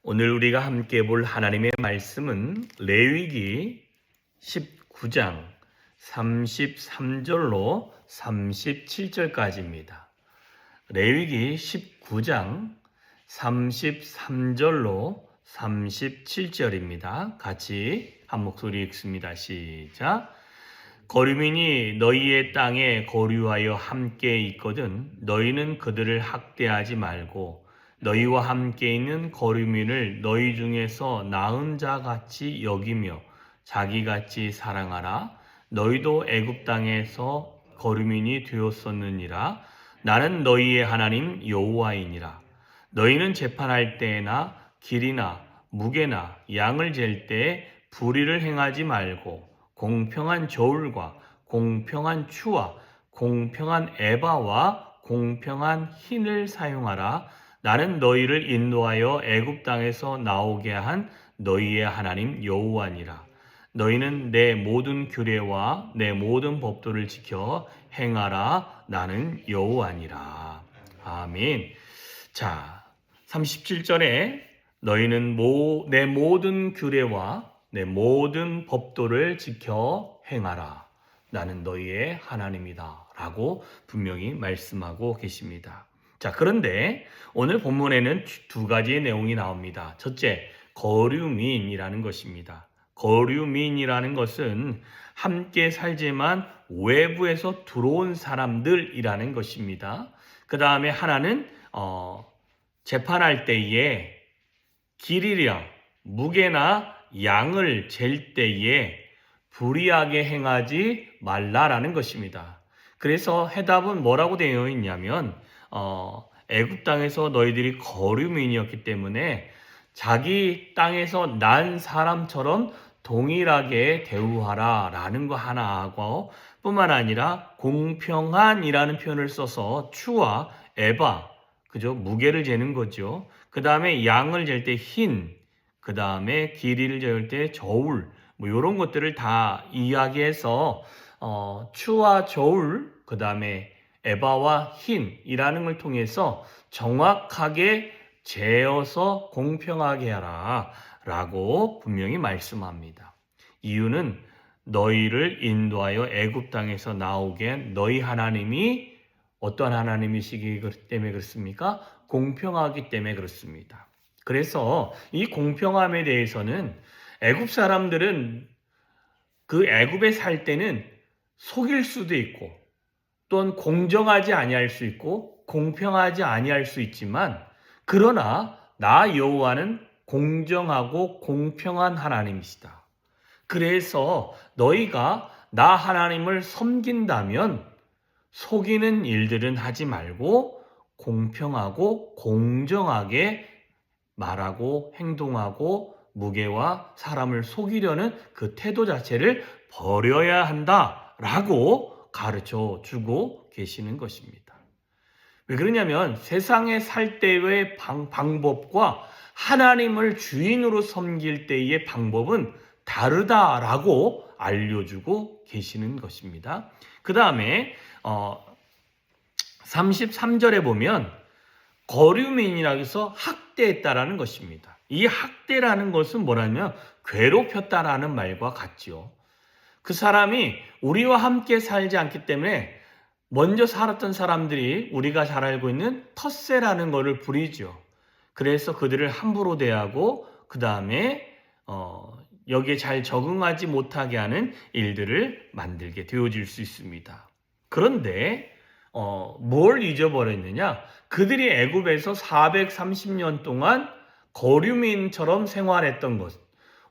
오늘 우리가 함께 볼 하나님의 말씀은 레위기 19장 33절로 37절까지입니다. 레위기 19장 33절로 37절입니다. 같이 한 목소리 읽습니다. 시작. 거류민이 너희의 땅에 거류하여 함께 있거든 너희는 그들을 학대하지 말고 너희와 함께 있는 거류민을 너희 중에서 나은 자같이 여기며 자기같이 사랑하라. 너희도 애굽 땅에서 거류민이 되었었느니라. 나는 너희의 하나님 여호와이니라. 너희는 재판할 때나 길이나 무게나 양을 잴 때에 불의를 행하지 말고 공평한 저울과 공평한 추와 공평한 에바와 공평한 흰을 사용하라. 나는 너희를 인도하여 애굽 땅에서 나오게 한 너희의 하나님 여호와니라. 너희는 내 모든 규례와 내 모든 법도를 지켜 행하라. 나는 여호와니라. 아멘. 자, 37절에 너희는 내 모든 규례와 내 모든 법도를 지켜 행하라. 나는 너희의 하나님이다. 라고 분명히 말씀하고 계십니다. 자, 그런데 오늘 본문에는 두 가지의 내용이 나옵니다. 첫째, 거류민이라는 것입니다. 거류민이라는 것은 함께 살지만 외부에서 들어온 사람들이라는 것입니다. 그 다음에 하나는 재판할 때에 길이랑 무게나 양을 잴 때에 불의하게 행하지 말라라는 것입니다. 그래서 해답은 뭐라고 되어 있냐면 애굽 땅에서 너희들이 거류민이었기 때문에 자기 땅에서 난 사람처럼 동일하게 대우하라 라는 거 하나하고 뿐만 아니라 공평한이라는 표현을 써서 추와 에바, 그죠? 무게를 재는 거죠. 그 다음에 양을 잴 때 흰, 그 다음에 길이를 재을 때 저울, 이런 것들을 다 이야기해서 추와 저울, 그 다음에 에바와 흰이라는 걸 통해서 정확하게 재어서 공평하게 하라 라고 분명히 말씀합니다. 이유는 너희를 인도하여 애굽 땅에서 나오게 한 너희 하나님이 어떤 하나님이시기 때문에 그렇습니까? 공평하기 때문에 그렇습니다. 그래서 이 공평함에 대해서는 애굽 사람들은 그 애굽에 살 때는 속일 수도 있고 또는 공정하지 아니할 수 있고 공평하지 아니할 수 있지만 그러나 나 여호와는 공정하고 공평한 하나님이시다. 그래서 너희가 나 하나님을 섬긴다면 속이는 일들은 하지 말고 공평하고 공정하게 말하고 행동하고 무게와 사람을 속이려는 그 태도 자체를 버려야 한다라고 가르쳐 주고 계시는 것입니다. 왜 그러냐면 세상에 살 때의 방법과 하나님을 주인으로 섬길 때의 방법은 다르다라고 알려주고 계시는 것입니다. 그 다음에 33절에 보면 거류민이라고 해서 학대했다라는 것입니다. 이 학대라는 것은 뭐라면 괴롭혔다라는 말과 같죠. 그 사람이 우리와 함께 살지 않기 때문에 먼저 살았던 사람들이 우리가 잘 알고 있는 텃세라는 것을 부리죠. 그래서 그들을 함부로 대하고 그 다음에 여기에 잘 적응하지 못하게 하는 일들을 만들게 되어질 수 있습니다. 그런데 뭘 잊어버렸느냐? 그들이 애굽에서 430년 동안 거류민처럼 생활했던 것.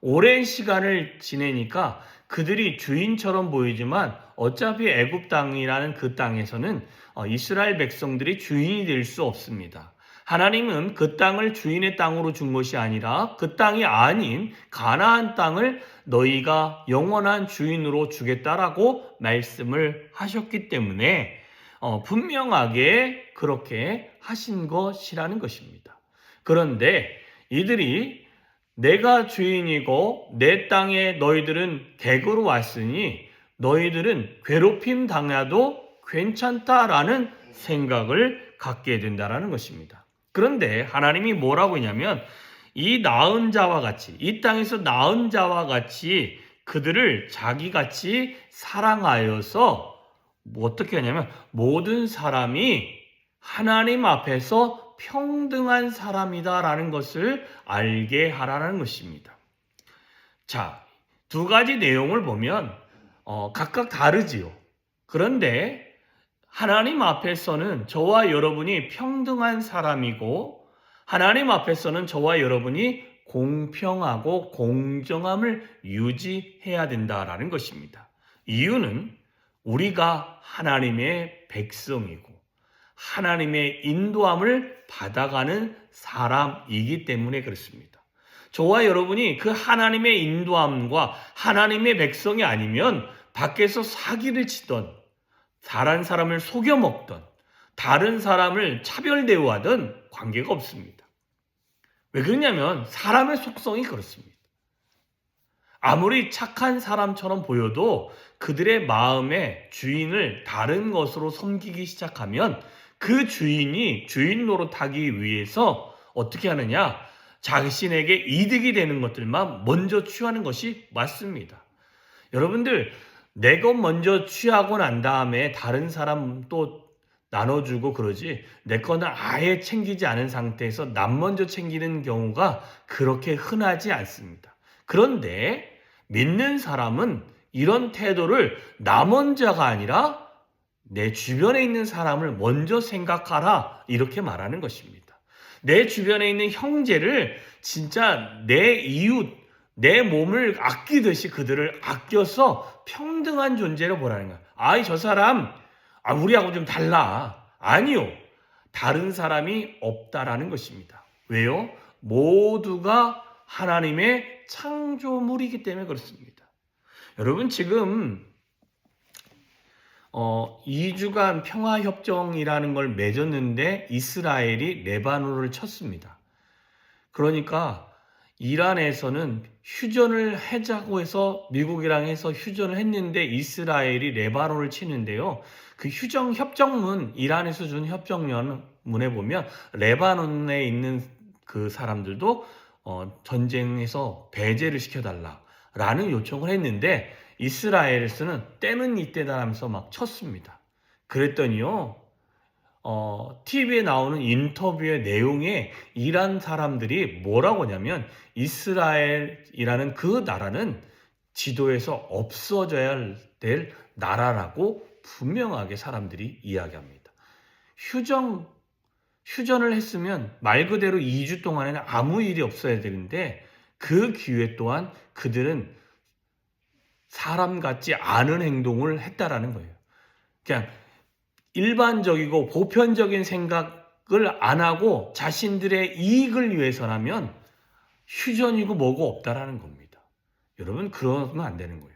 오랜 시간을 지내니까 그들이 주인처럼 보이지만 어차피 애굽 땅이라는 그 땅에서는 이스라엘 백성들이 주인이 될 수 없습니다. 하나님은 그 땅을 주인의 땅으로 준 것이 아니라 그 땅이 아닌 가나안 땅을 너희가 영원한 주인으로 주겠다라고 말씀을 하셨기 때문에 분명하게 그렇게 하신 것이라는 것입니다. 그런데 이들이 내가 주인이고 내 땅에 너희들은 객으로 왔으니 너희들은 괴롭힘 당해도 괜찮다라는 생각을 갖게 된다라는 것입니다. 그런데 하나님이 뭐라고 했냐면 이 나은 자와 같이, 이 땅에서 나은 자와 같이 그들을 자기같이 사랑하여서 어떻게 하냐면 모든 사람이 하나님 앞에서 평등한 사람이다라는 것을 알게 하라는 것입니다. 자, 두 가지 내용을 보면 각각 다르지요. 그런데 하나님 앞에서는 저와 여러분이 평등한 사람이고 하나님 앞에서는 저와 여러분이 공평하고 공정함을 유지해야 된다라는 것입니다. 이유는 우리가 하나님의 백성이고 하나님의 인도함을 받아가는 사람이기 때문에 그렇습니다. 저와 여러분이 그 하나님의 인도함과 하나님의 백성이 아니면 밖에서 사기를 치던 다른 사람을 속여먹던 다른 사람을 차별 대우하던 관계가 없습니다. 왜 그러냐면 사람의 속성이 그렇습니다. 아무리 착한 사람처럼 보여도 그들의 마음의 주인을 다른 것으로 섬기기 시작하면 그 주인이 주인 노릇하기 위해서 어떻게 하느냐? 자신에게 이득이 되는 것들만 먼저 취하는 것이 맞습니다. 여러분들, 내 것 먼저 취하고 난 다음에 다른 사람 또 나눠주고 그러지 내 거는 아예 챙기지 않은 상태에서 남 먼저 챙기는 경우가 그렇게 흔하지 않습니다. 그런데 믿는 사람은 이런 태도를 나 먼저가 아니라 내 주변에 있는 사람을 먼저 생각하라 이렇게 말하는 것입니다. 내 주변에 있는 형제를 진짜 내 이웃, 내 몸을 아끼듯이 그들을 아껴서 평등한 존재로 보라는 거야. 아이 저 사람 우리하고 좀 달라. 아니요. 다른 사람이 없다라는 것입니다. 왜요? 모두가 하나님의 창조물이기 때문에 그렇습니다. 여러분 지금 2주간 평화협정이라는 걸 맺었는데 이스라엘이 레바논을 쳤습니다. 그러니까 이란에서는 휴전을 하자고 해서 미국이랑 해서 휴전을 했는데 이스라엘이 레바논을 치는데요. 그 휴전 협정문, 이란에서 준 협정문에 보면 레바논에 있는 그 사람들도 전쟁에서 배제를 시켜달라라는 요청을 했는데 이스라엘에서는 때는 이때다 하면서 막 쳤습니다. 그랬더니요. TV에 나오는 인터뷰의 내용에 이란 사람들이 뭐라고 하냐면 이스라엘이라는 그 나라는 지도에서 없어져야 될 나라라고 분명하게 사람들이 이야기합니다. 휴전을 했으면 말 그대로 2주 동안에는 아무 일이 없어야 되는데 그 기회 동안 그들은 사람 같지 않은 행동을 했다라는 거예요. 그냥 일반적이고 보편적인 생각을 안 하고 자신들의 이익을 위해서라면 휴전이고 뭐고 없다라는 겁니다. 여러분 그러면 안 되는 거예요.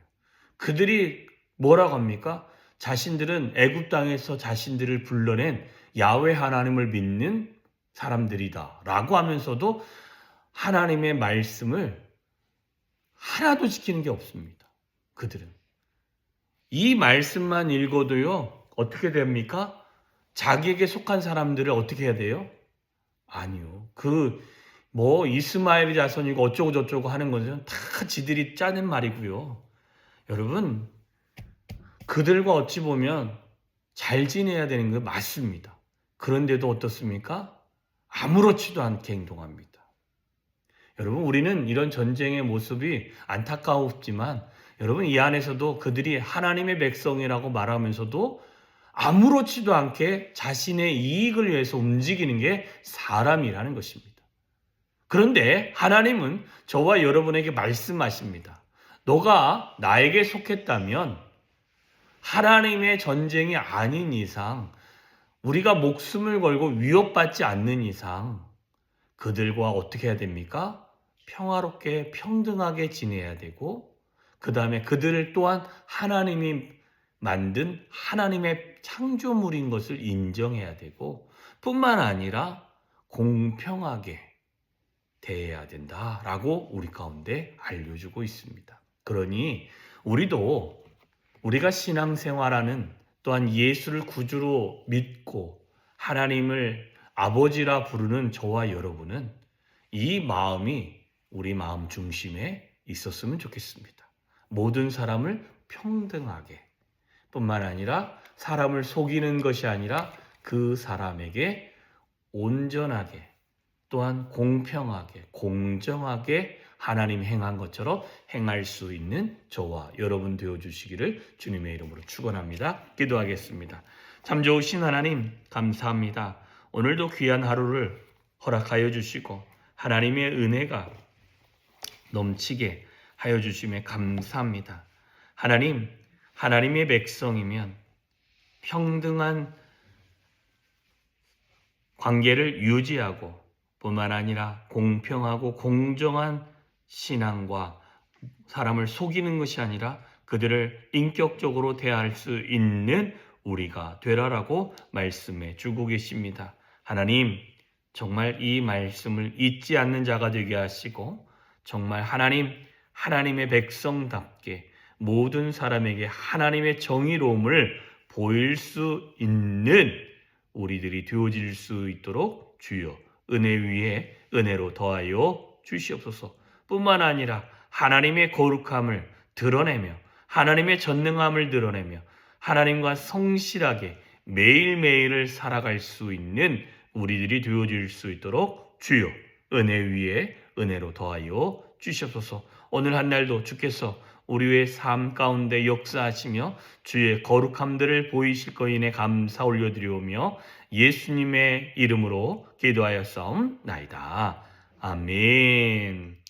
그들이 뭐라고 합니까? 자신들은 애굽 땅에서 자신들을 불러낸 야훼 하나님을 믿는 사람들이다 라고 하면서도 하나님의 말씀을 하나도 지키는 게 없습니다. 그들은 이 말씀만 읽어도요 어떻게 됩니까? 자기에게 속한 사람들을 어떻게 해야 돼요? 아니요. 이스마엘의 자손이고 어쩌고 저쩌고 하는 것은 다 지들이 짜는 말이고요. 여러분, 그들과 어찌 보면 잘 지내야 되는 거 맞습니다. 그런데도 어떻습니까? 아무렇지도 않게 행동합니다. 여러분, 우리는 이런 전쟁의 모습이 안타까웠지만 여러분 이 안에서도 그들이 하나님의 백성이라고 말하면서도 아무렇지도 않게 자신의 이익을 위해서 움직이는 게 사람이라는 것입니다. 그런데 하나님은 저와 여러분에게 말씀하십니다. 너가 나에게 속했다면 하나님의 전쟁이 아닌 이상 우리가 목숨을 걸고 위협받지 않는 이상 그들과 어떻게 해야 됩니까? 평화롭게 평등하게 지내야 되고 그 다음에 그들 또한 하나님이 만든 하나님의 창조물인 것을 인정해야 되고 뿐만 아니라 공평하게 대해야 된다라고 우리 가운데 알려주고 있습니다. 그러니 우리가 신앙생활하는 또한 예수를 구주로 믿고 하나님을 아버지라 부르는 저와 여러분은 이 마음이 우리 마음 중심에 있었으면 좋겠습니다. 모든 사람을 평등하게 뿐만 아니라 사람을 속이는 것이 아니라 그 사람에게 온전하게 또한 공평하게 공정하게 하나님 행한 것처럼 행할 수 있는 저와 여러분 되어주시기를 주님의 이름으로 축원합니다. 기도하겠습니다. 참 좋으신 하나님 감사합니다. 오늘도 귀한 하루를 허락하여 주시고 하나님의 은혜가 넘치게 하여 주심에 감사합니다. 하나님, 하나님의 백성이면 평등한 관계를 유지하고 뿐만 아니라 공평하고 공정한 신앙과 사람을 속이는 것이 아니라 그들을 인격적으로 대할 수 있는 우리가 되라라고 말씀해 주고 계십니다. 하나님, 정말 이 말씀을 잊지 않는 자가 되게 하시고 정말 하나님의 백성답게 모든 사람에게 하나님의 정의로움을 보일 수 있는 우리들이 되어질 수 있도록 주여 은혜 위에 은혜로 더하여 주시옵소서. 뿐만 아니라 하나님의 거룩함을 드러내며 하나님의 전능함을 드러내며 하나님과 성실하게 매일매일을 살아갈 수 있는 우리들이 되어질 수 있도록 주여 은혜 위에 은혜로 더하여 주시옵소서. 오늘 한 날도 주께서 우리의 삶 가운데 역사하시며 주의 거룩함들을 보이실 거인에 감사 올려드리오며 예수님의 이름으로 기도하였사옵나이다. 아멘.